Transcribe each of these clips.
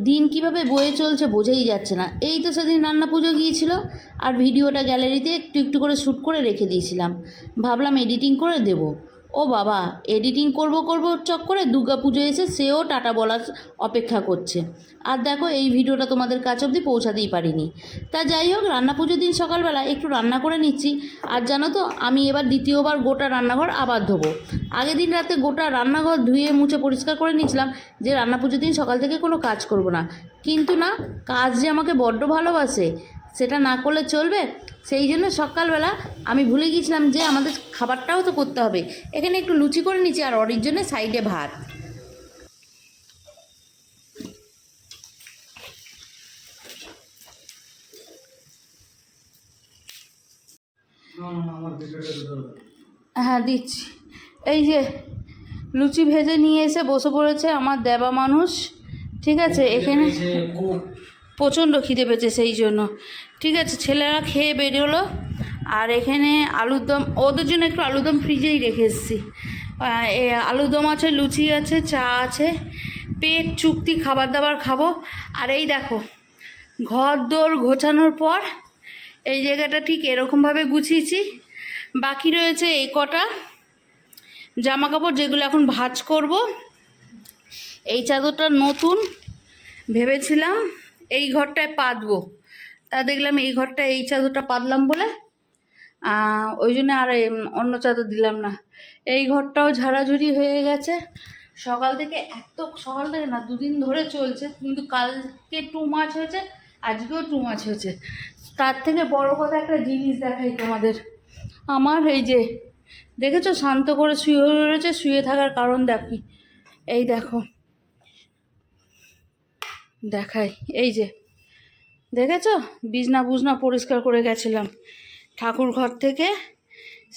দিন কিভাবে বয়ে চলছে বোঝাই যাচ্ছে না। এই তো সেদিন রান্না পুজো গিয়েছিল, আর ভিডিওটা গ্যালারিতে একটু একটু করে শ্যুট করে রেখে দিয়েছিলাম, ভাবলাম এডিটিং করে দেব। ও বাবা, এডিটিং করব করব চক্করে দুর্গা পুজো এসে সেও টাটা বলার অপেক্ষা করছে। আর দেখো, এই ভিডিওটা তোমাদের কাছে অবধি পৌঁছাতেই পারিনি। তা যাই হোক, রান্না পুজোর দিন সকালবেলা একটু রান্না করে নিচ্ছি। আর জানো তো, আমি এবার দ্বিতীয়বার গোটা রান্নাঘর আবার ধোবো। আগের দিন রাতে গোটা রান্নাঘর ধুয়ে মুছে পরিষ্কার করে নিয়েছিলাম, যে রান্না পুজোর দিন সকাল থেকে কোনো কাজ করব না। কিন্তু না, কাজ যে আমাকে বড্ড ভালোবাসে, সেটা না করলে চলবে? সেই জন্য সকালবেলা আমি ভুলে গিয়েছিলাম যে আমাদের খাবারটাও তো করতে হবে। এখানে একটু লুচি করে নিচ্ছি, আর ওর জন্য সাইডে ভাত। হ্যাঁ, দিচ্ছি। এই যে লুচি ভেজে নিয়ে এসে বসে পড়েছে আমার দেবা মানুষ। ঠিক আছে, এখানে প্রচণ্ড খিদে পেয়েছে, সেই জন্য। ঠিক আছে, ছেলেরা খেয়ে বেরোলো। আর এখানে আলুর দম, ওদের জন্য একটু আলুর দম ফ্রিজেই রেখে এসেছি। আলুর দম আছে, লুচি আছে, চা আছে, পেট চুক্তি খাবার দাবার খাবো। আর এই দেখো, ঘর দোর গোছানোর পর এই জায়গাটা ঠিক এরকমভাবে গুছিয়েছি। বাকি রয়েছে এই কটা জামা কাপড়, যেগুলো এখন ভাঁজ করব। এই চাদরটা নতুন, ভেবেছিলাম এই ঘরটায় পাতবো, তা দেখলাম এই ঘরটায় এই চাদরটা পাতলাম বলে ওই জন্য আর অন্য চাদর দিলাম না। এই ঘরটাও ঝাড়াঝুড়ি হয়ে গেছে। সকাল থেকে সকাল থেকে না, দুদিন ধরে চলছে, কিন্তু কালকে টু মাছ হয়েছে, আজকেও টু মাছ হয়েছে। তার থেকে বড় কথা একটা জিনিস দেখাই তোমাদের। আমার এই যে দেখেছো, শান্ত করে শুয়ে রয়েছে, শুয়ে থাকার কারণ দেখি, এই দেখো দেখাই, এই যে দেখেছো, বিছনা বুঝনা পরিষ্কার করে গেছিলাম ঠাকুর ঘর থেকে।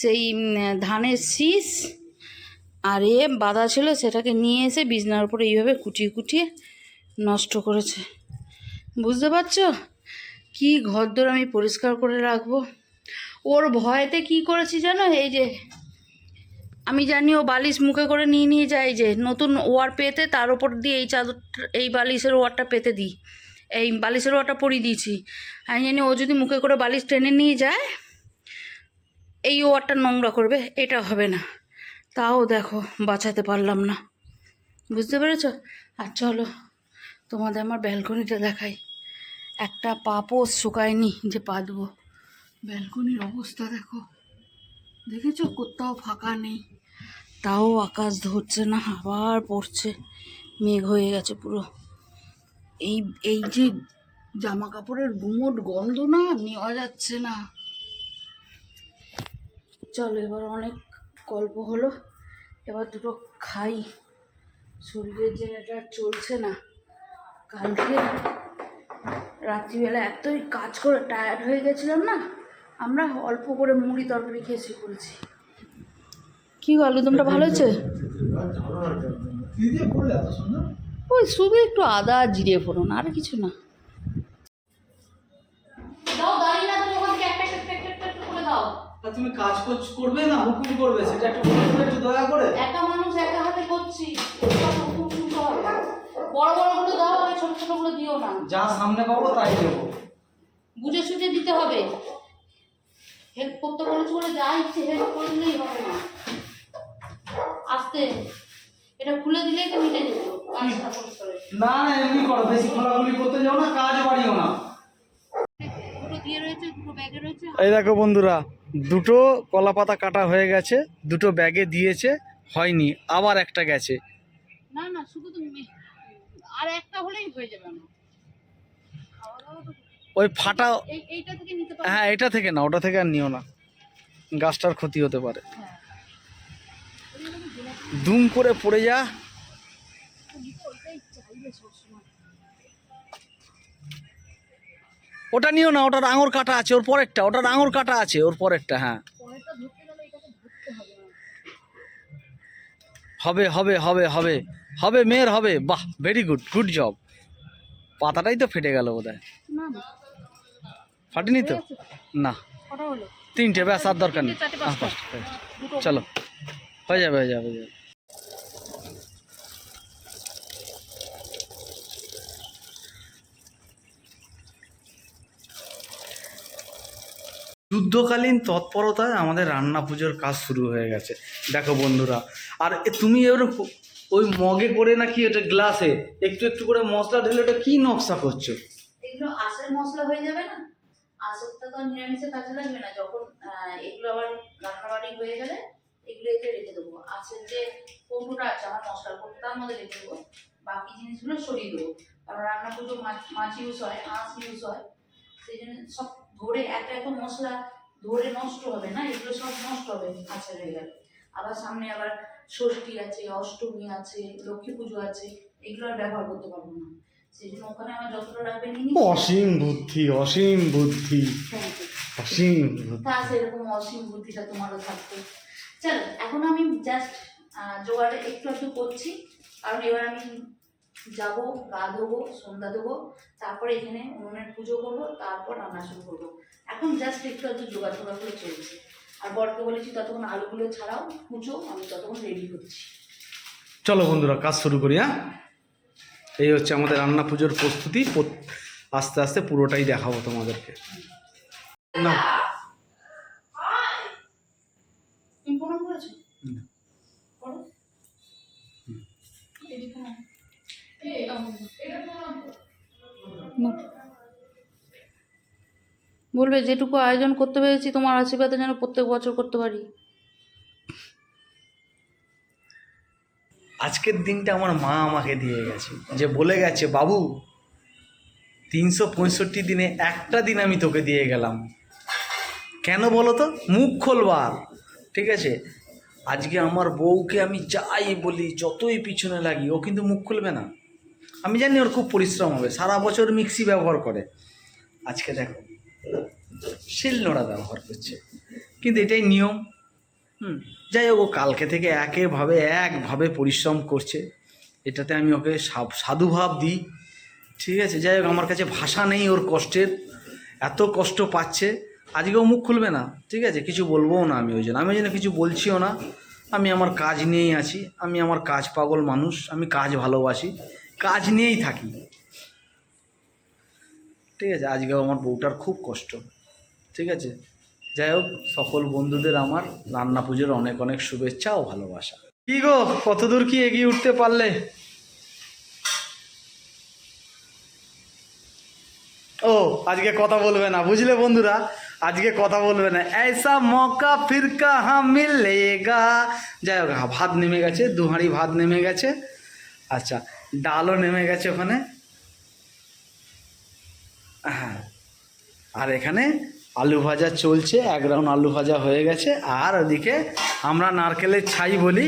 সেই ধানের শীষ আর বাঁধা ছিল, সেটাকে নিয়ে এসে বিছনার উপরে এইভাবে কুটিয়ে কুটিয়ে নষ্ট করেছে। বুঝতে পারছো কি ঘরদোর আমি পরিষ্কার করে রাখবো? ওর ভয়েতে কি করেছি জানো, এই যে আমি জানি ও বালিশ মুখে করে নিয়ে নিয়ে যায়, যে নতুন ওয়ার পেতে তার উপর দিয়ে এই চাদর, এই বালিশের ওয়ারটা পেতে দিই, এই বালিশের ওয়ারটা পরিয়ে দিয়েছি। আমি জানি ও যদি মুখে করে বালিশ টেনে নিয়ে যায়, এই ওয়ারটা নোংরা করবে, এটা হবে না। তাও দেখো, বাঁচাতে পারলাম না। বুঝতে পেরেছ? আর চলো তোমাদের আমার ব্যালকনিটা দেখাই। একটা পাপও শুকায়নি যে পাতবো। ব্যালকনির অবস্থা দেখো, দেখেছো, কোথাও ফাঁকা নেই। তাও আকাশ ধরছে না, আবার পড়ছে, মেঘ হয়ে গেছে পুরো। এই এই যে জামা কাপড়ের গুমোট গন্ধ না, নেওয়া যাচ্ছে না। চলো, এবার অনেক গল্প হলো, এবার দুটো খাই। শরীরের যে এটা চলছে না। কালকে রাত্রিবেলা এতই কাজ করে টায়ার্ড হয়ে গেছিলাম না, আমরা অল্প করে মুড়ি তরকারি খেয়ে শুয়ে পড়েছি। কি আলুদমটা ভালো হয়েছে? ওই শুধু একটু আদা জিরে ফোড়ন, আর কিছু না। দাও, দাঁড়িয়ে না তুমি ওখান থেকে একটা করে দাও। তুমি কাজ করবে না হুকুম করবে, সেটা একটু বলে দেবে, একটু দয়া করে। একা মানুষ, একা হাতে করছি, হুকুম শুনতে হবে। বড় বড় গুলো দাও, আর ছোট ছোট গুলো দিও না। যা সামনে পাবো তাই দেবো। বুঝে সুঝে দিতে হবে। হেল্প করতে বলেছি বলে যা ইচ্ছে হেল্প করলেই হবে না। আস্তে, এটা খুলে দিলেই তো মিটে যেত কাজটা পরিষ্কার। না না, এমনি করো, বেশি খোলাখুলি করতে যাও না, কাজ বাড়িও না। দুটো দিয়ে রয়েছে, দুটো ব্যাগে রয়েছে। এই দেখো বন্ধুরা, দুটো কলা পাতা কাটা হয়ে গেছে, দুটো ব্যাগে দিয়েছে, হয়নি, আবার একটা গেছে। না না, শুধু তো আর একটা হলেই হয়ে যাবে না। ওই ফাটা, এইটা থেকে নিতে পারো। হ্যাঁ এটা থেকে না, ওটা থেকে আর নিও না, গাছটার ক্ষতি হতে পারে। দুম করে পড়ে যা। ওটা নিও না, ওটার আঙুর কাটা আছে, ওর পরেরটা, ওটার আঙুর কাটা আছে, ওর পরেরটা। হ্যাঁ, হবে হবে হবে হবে হবে, মেয়ের হবে। বাহ, ভেরি গুড, গুড জব। পাতাটাই তো ফেটে গেল বোধ হয়। ফাটেনি তো? না, তিনটে, ব্যাস, আর দরকার নেই। চলো, হয়ে যাবে হয়ে যাবে হয়ে যাবে। যুদ্ধকালীন তৎপরতায় আমাদের রান্না পুজোর কাজ শুরু হয়ে গেছে দেখো বন্ধুরা। আর তুমি এবার ওই মগে করে নাকি এটা গ্লাসে একটু একটু করে মশলা ঢেলে ওটা কি নকশা করছো? এগুলো আঁশের মশলা হয়ে যাবে না, আঁশেরটা তো নিরামিষে কাজে লাগবে না। যখন এগুলো আবার রান্নাবাড়ি হয়ে গেলে এগুলো এতে রেখে দেবো। আঁশের যে কৌটোটা আছে আমার মশলার কৌটো তার মধ্যে রেখে দেবো, বাকি জিনিসগুলো সরিয়ে দেবো। কারণ রান্না পুজো মাছ ইউজ হয়, আঁশ ইউজ হয়, সেই জন্য সব ধরে একটা একটা মশলা ধরে নষ্ট হবে না, এগুলো সব নষ্ট হবে আঁশের হয়ে গেলে। আবার সামনে আবার ষষ্ঠী আছে, অষ্টমী আছে, লক্ষ্মী পুজো আছে, এগুলো আর ব্যবহার করতে পারবো না। সেই জন্য ওখানে আমার যতটা লাগবে নিয়ে নিচ্ছি। অসীম বুদ্ধি, অসীম বুদ্ধি, অসীম বুদ্ধি। তা সেরকম অসীম বুদ্ধিটা তোমারও থাকতো। চলো এখন আমি জাস্ট জোগাড় একটু একটু করছি, কারণ এবার আমি যাব, গা ধোবো, সন্ধ্যা দেবো, তারপরে এখানে উনুনের পুজো করবো, তারপর রান্না শুরু করবো। এখন জাস্ট একটু একটু জোগাড় টোগাড় করে চলছে। আর বরকে বলেছি ততক্ষণ আলুগুলো ছাড়াও কুচো, আমি ততক্ষণ রেডি করছি। চলো বন্ধুরা কাজ শুরু করি। হ্যাঁ, এই হচ্ছে আমাদের রান্না পুজোর প্রস্তুতি। আস্তে আস্তে পুরোটাই দেখাবো তোমাদেরকে। না তুমি প্রণাম করেছো? করো। বলবে যেটুকু আয়োজন করতে পেরেছি তোমার আশীর্বাদে যেন প্রত্যেক বছর করতে পারি। আজকের দিনটা আমার মা আমাকে দিয়ে গেছে, যে বলে গেছে বাবু 365 দিনে একটা দিন আমি তোকে দিয়ে গেলাম। কেন বলো তো? মুখ খোলবার, ঠিক আছে? আজকে আমার বউকে আমি যাই বলি, যতই পিছনে লাগি, ও কিন্তু মুখ খুলবে না। আমি জানি ওর খুব পরিশ্রম হবে, সারা বছর মিক্সি ব্যবহার করে, আজকে দেখো শিলনোড়া ব্যবহার করছে, কিন্তু এটাই নিয়ম। যাই হোক, ও কালকে থেকে একভাবে পরিশ্রম করছে, এটাতে আমি ওকে সাধুভাব দিই, ঠিক আছে? যাই হোক, আমার কাছে ভাষা নেই ওর কষ্টের, এত কষ্ট পাচ্ছে। আজকেও মুখ খুলবে না, ঠিক আছে? কিছু বলবোও না আমি ওই জন্য কিছু বলছিও না। আমি আমার কাজ নিয়েই আছি, আমি আমার কাজ পাগল মানুষ, আমি কাজ ভালোবাসি, কাজ নিয়েই থাকি, ঠিক আছে? আজকেও আমার বউটার খুব কষ্ট, ঠিক আছে? যাই হোক, সকল বন্ধুদের আমার রান্না পুজোর অনেক অনেক শুভেচ্ছা ও ভালোবাসা। কি গো, কতদূর কি এগিয়ে উঠতে পারলে? ও আজকে কথা বলবে না, বুঝলে বন্ধুরা? আজকে কথা বলবে না, ऐसा मौका फिर कहाँ मिलेगा। যাই হোক, ভাত নেমে গেছে, 2 হাঁড়ি ভাত নেমে গেছে। আচ্ছা, ডালও নেমে গেছে ওখানে। হ্যাঁ, আর এখানে আলু ভাজা চলছে, 1 রাউন্ড আলু ভাজা হয়ে গেছে। আর ওদিকে আমরা নারকেলের ছাই বলি,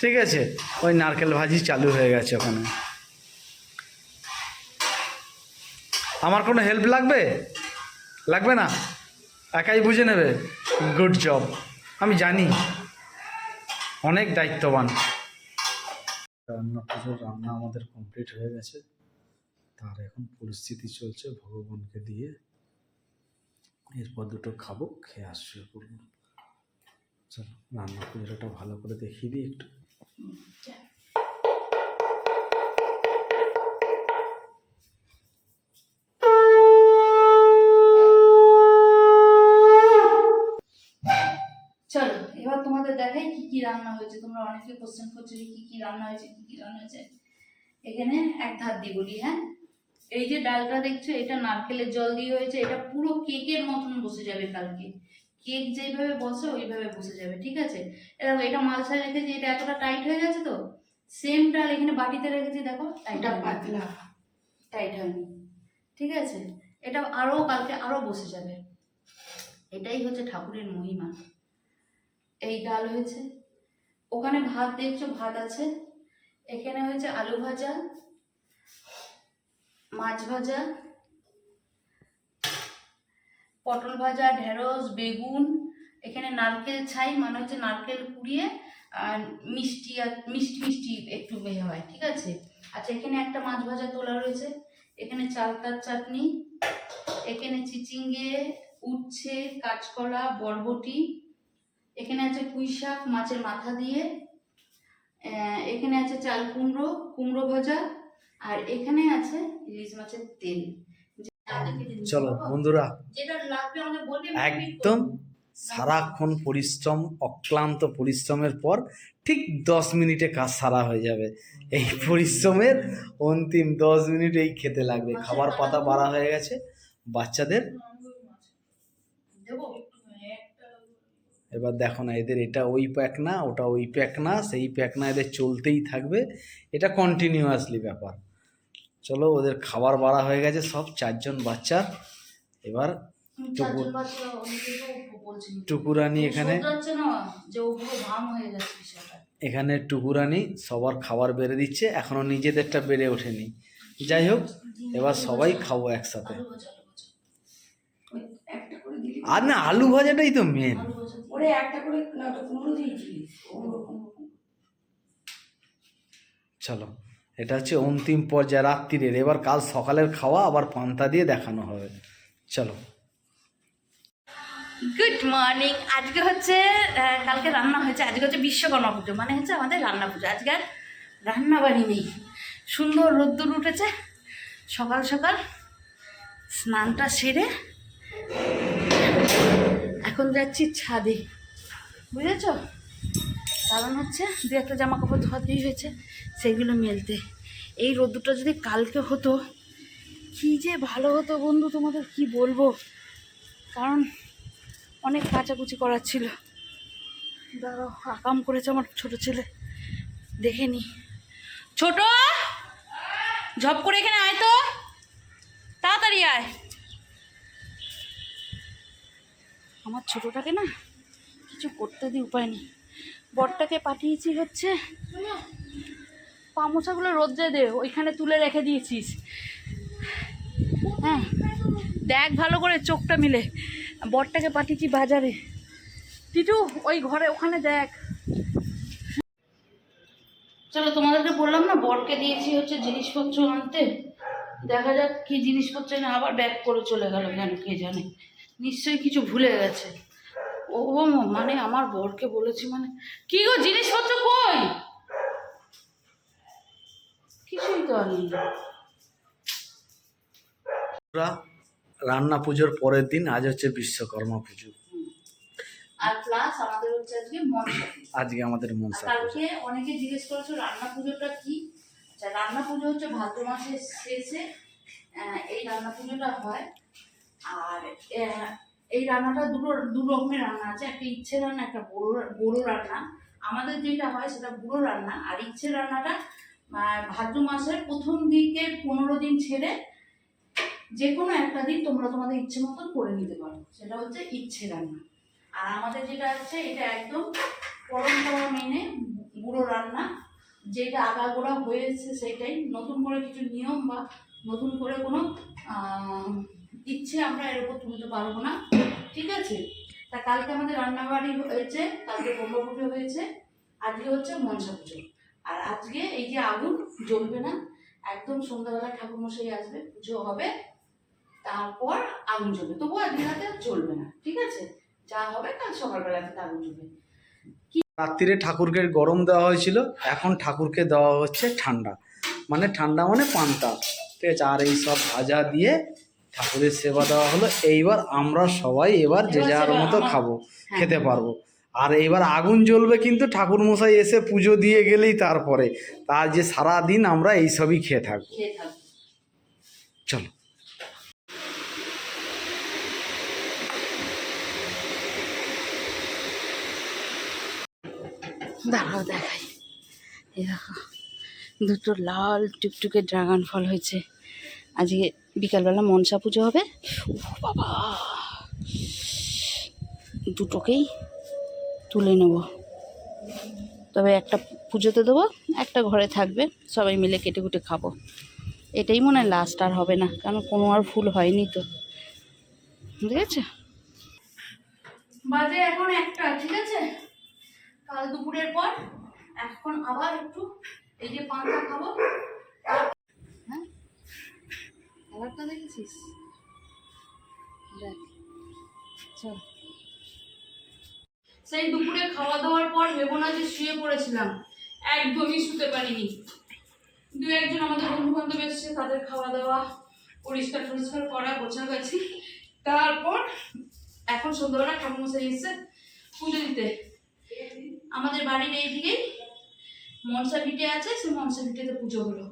ঠিক আছে? ওই নারকেল ভাজি চালু হয়ে গেছে ওখানে। আমার কোনো হেল্প লাগবে? লাগবে না, একাই বুঝে নেবে। গুড জব, আমি জানি অনেক দায়িত্ববান। রান্না পুজোর রান্না আমাদের কমপ্লিট হয়ে গেছে, তার এখন পরিস্থিতি চলছে ভগবানকে দিয়ে। এরপর দুটো খাবো, খেয়ে আসছে করবো। চলো রান্না পুজোটা ভালো করে দেখিয়ে দিই একটু। চলো এবার তোমাদের দেখাই কি কি রান্না হয়েছে। তোমরা অনেকে কোশ্চেন করছো যে কি কি রান্না হয়েছে, কি কি রান্না হয়েছে। এখানে এক ধার দিয়ে বলি, হ্যাঁ, এই যে ডালটা দেখছো, এটা নারকেলের জল দিয়ে হয়েছে। এটা পুরো কেকের মতন বসে যাবে কালকে। কেক যেইভাবে বসে ওইভাবে বসে যাবে, ঠিক আছে? দেখো এটা মালসায় রেখেছি, এটা এতটা টাইট হয়ে গেছে। তো সেম ডাল এখানে বাটিতে রেখেছি, দেখো পাতলা, টাইট হয়নি, ঠিক আছে? এটা আরো কালকে আরো বসে যাবে। এটাই হচ্ছে ঠাকুরের মহিমা। এই ডাল হয়েছে, ওখানে ভাত দেখছো, ভাত আছে। এখানে হয়েছে আলু ভাজা, মাছ ভাজা, পটল ভাজা, ঢেঁড়স, বেগুন। এখানে নারকেল ছাই, মানে হচ্ছে নারকেল কুড়িয়ে আর মিষ্টি মিষ্টি একটু বের হয়, ঠিক আছে? আচ্ছা, এখানে একটা মাছ ভাজা তোলা রয়েছে। এখানে চালতার চাটনি, এখানে চিচিঙ্গে, উচ্ছে, কাঁচকলা, বরবটি। এখানে আছে পুঁই শাক মাছের মাথা দিয়ে। এখানে আছে চাল কুমড়ো, কুমড়ো ভাজা। আর এখানে আছে ইলিশ মাছের তেল। চলো বন্ধুরা, যেটা লাগবে আমাদের বলবে, একদম সারাক্ষণ পরিশ্রম, অক্লান্ত পরিশ্রমের পর ঠিক 10 মিনিটে কাজ সারা হয়ে যাবে। এই পরিশ্রমের অন্তিম 10 মিনিট এই খেতে লাগবে। খাবার পাতা বাড়া হয়ে গেছে বাচ্চাদের। এবার দেখো না, এদের এটা ওই প্যাক না, ওটা ওই প্যাক না, সেই প্যাক না, এদের চলতেই থাকবে। এটা কন্টিনিউয়াসলি ব্যাপার। চলো, ওদের খাবার বাড়া হয়ে গেছে সব 4জন বাচ্চার। এবার টুকুরানি এখানে টুকুরানি সবার খাবার বেড়ে দিচ্ছে, এখনো নিজেদেরটা বেড়ে ওঠেনি। যাই হোক, এবার সবাই খাবো একসাথে। আর না, আলু ভাজাটাই তো মেন। চলো, এটা হচ্ছে অন্তিম পর্যায়ে রাত্রিরের। এবার কাল সকালের খাওয়া আবার পান্তা দিয়ে দেখানো হবে। চলো, গুড মর্নিং। আজকে হচ্ছে কালকে রান্না হয়েছে, আজকে হচ্ছে বিশ্বকর্মা পুজো, মানে হচ্ছে আমাদের রান্না পুজো। আজকে আর রান্না বাড়ি নেই, সুন্দর রোদ্দুর উঠেছে। সকাল সকাল স্নানটা সেরে এখন যাচ্ছি ছাদে, বুঝেছ? কারণ হচ্ছে 2-1 জামা কাপড় ধোয়াতেই হয়েছে, সেগুলো মেলতে। এই রোদ্দুরটা যদি কালকে হতো কী যে ভালো হতো বন্ধু, তোমাদের কি বলবো। কারণ অনেক কাচাকুচি করার ছিল। দাঁড়াও, আকাম করেছে আমার ছোট ছেলে, দেখে নি। ছোট, ঝপ করে এখানে আয় তো, তাড়াতাড়ি আয়। আমার ছোটটাকে না কিছু করতে দিই, উপায় নেই। বরটাকে পাঠিয়েছি হচ্ছে, পামোচাগুলো রোদ্রে দে, ওইখানে তুলে রেখে দিয়েছিস। হ্যাঁ দেখ ভালো করে চোখটা মিলে। বরটাকে পাঠিয়েছি বাজারে। টিটু ওই ঘরে ওখানে দেখ। চলো, তোমাদেরকে বললাম না বরকে দিয়েছি হচ্ছে জিনিসপত্র আনতে। দেখা যাক কি জিনিসপত্র এনে আবার ব্যাক করে চলে গেল, কেন কে জানে। নিশ্চয়ই কিছু ভুলে গেছে। ও মানে আমার বরকে বলেছি, মানে কি গো জিনিসপত্র কই? কিছুই তো আনি। রান্না পুজোর পরের দিন, আজ হচ্ছে বিশ্বকর্মা পুজো। আর প্লাস আমাদের হচ্ছে আজকে মনসা পুজো। আজকে আমাদের মনসা পুজো। কালকে অনেকে জিজ্ঞেস করেছো রান্না পুজোটা কি। আচ্ছা, রান্না পুজো হচ্ছে ভাদ্র মাসের শেষে এই রান্না পুজোটা হয়। আর এই রান্নাটা দু রকমের রান্না আছে, একটা ইচ্ছে রান্না, একটা বড়ো রান্না। আমাদের যেটা হয় সেটা বুড়ো রান্না, আর ইচ্ছে রান্নাটা ভাদ্র মাসের প্রথম দিকে 15 দিন ছেড়ে যে কোনো একটা দিন তোমরা তোমাদের ইচ্ছে মতন করে নিতে পারো, সেটা হচ্ছে ইচ্ছে রান্না। আর আমাদের যেটা আছে এটা একদম পরম্পরা মেনে বুড়ো রান্না, যেটা আগাগোড়া হয়েছে সেটাই। নতুন করে কিছু নিয়ম বা নতুন করে কোনো ইচ্ছে আমরা এর উপর তুলতে পারবো না, ঠিক আছে? তা কালকে আমাদের রান্নাবাড়ি হয়েছে, কালকে ব্রহ্ম পুজো হয়েছে, আজকে হচ্ছে মনসা পুজো। আর আজকে এই যে আগুন জ্বলবে না, একদম সন্ধ্যাবেলা ঠাকুরমশাই আসবে, পুজো হবে, তারপর আগুন জ্বলবে। তবুও আজকে রাতে চলবে না, ঠিক আছে? যা হবে কাল সকালবেলা থেকে আগুন জ্বলবে। রাত্রিরে ঠাকুরকে গরম দেওয়া হয়েছিল, এখন ঠাকুরকে দেওয়া হচ্ছে ঠান্ডা। মানে ঠান্ডা মানে পান্তা, ঠিক আছে? আর এই সব ভাজা দিয়ে ঠাকুরের সেবা দেওয়া হলো। এইবার আমরা সবাই এবার যে যার মতো খাবো, খেতে পারবো। আর এবার আগুন জ্বলবে কিন্তু ঠাকুর মশাই এসে পুজো দিয়ে গেলেই তারপরে। তার যে সারা দিন আমরা এইসবই খেয়ে থাকবো। চলো, দাঁড়াও দেখাই। এই দেখো, দুটো লাল টুকটুকে ড্রাগন ফল হয়েছে। আজকে বিকালবেলা মনসা পুজো হবে। বাবা, দুটোকেই তুলে নেব। তবে একটা পুজোতে দেবো, একটা ঘরে থাকবে, সবাই মিলে কেটে কুটে খাবো। এটাই মনে হয় লাস্ট, আর হবে না, কারণ কোনো আর ফুল হয়নি তো, ঠিক আছে? বাজে এখন 1টা, ঠিক আছে? কাল দুপুরের পর এখন আবার একটু এই যে পান্তা খাবো। হ্যাঁ, খাবারটা দেখেছিস? দেখ, চল। সেই দুপুরে খাওয়া দাওয়ার পর ভেবো না যে শুয়ে পড়েছিলাম, একদমই শুতে পারিনি। 2-1 জন আমাদের বন্ধু বান্ধব এসেছে, তাদের খাওয়া দাওয়া, পরিষ্কার টরিষ্কার করা গোছাগাছি। তারপর এখন সন্ধ্যাবেলা ঠাকুমশাই এসছে পুজো দিতে। আমাদের বাড়ির এইদিকেই মনসা ভিটে আছে, সেই মনসা ভিটেতে পুজো হলো।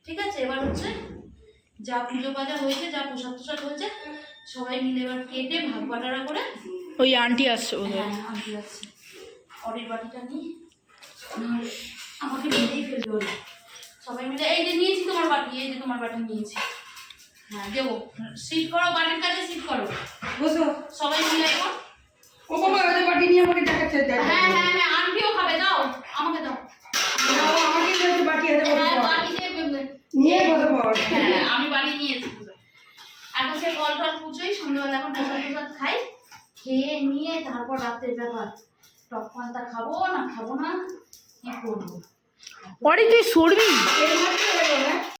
ঠিক আছে, এবার হচ্ছে যা পুজো বাজা হয়েছে, যা প্রসাদ টসাদ হয়েছে, সবাই মিলে এবার কেটে ভাগ বাটারা করে। ওই আন্টি আসছে বোধ হ্যাঁ, আন্টি আসছে। অরির বাটিটা নিয়ে আমাকে বেঁধেই ফেলবে ওরা। সবাই মিলে এই যে নিয়েছি তোমার বাটি, এই যে তোমার বাটি নিয়েছি। হ্যাঁ দেবো, সিট করো, বাটির কাছে সিট করো, বসো। সবাই মিলে এখন। ও বাবা ওদের বাটি নিয়ে আমাকে দেখাচ্ছে। হ্যাঁ হ্যাঁ হ্যাঁ, আন্টিও খাবে, দাও আমাকে দাও। আমাকে দিয়েছে বাটি হাতে হ্যাঁ বাটিতে নিয়ে বসবো। হ্যাঁ আমি বাড়ি নিয়েছি। এখন সে কল টল পুজোই, সন্ধ্যাবেলা এখন প্রসাদ টসাদ খাই, খেয়ে নিয়ে তারপর রাতের ব্যাপার, টক পান্তা খাবো না খাবো না কি করবো। পরে তুই সরবি। এর মধ্যে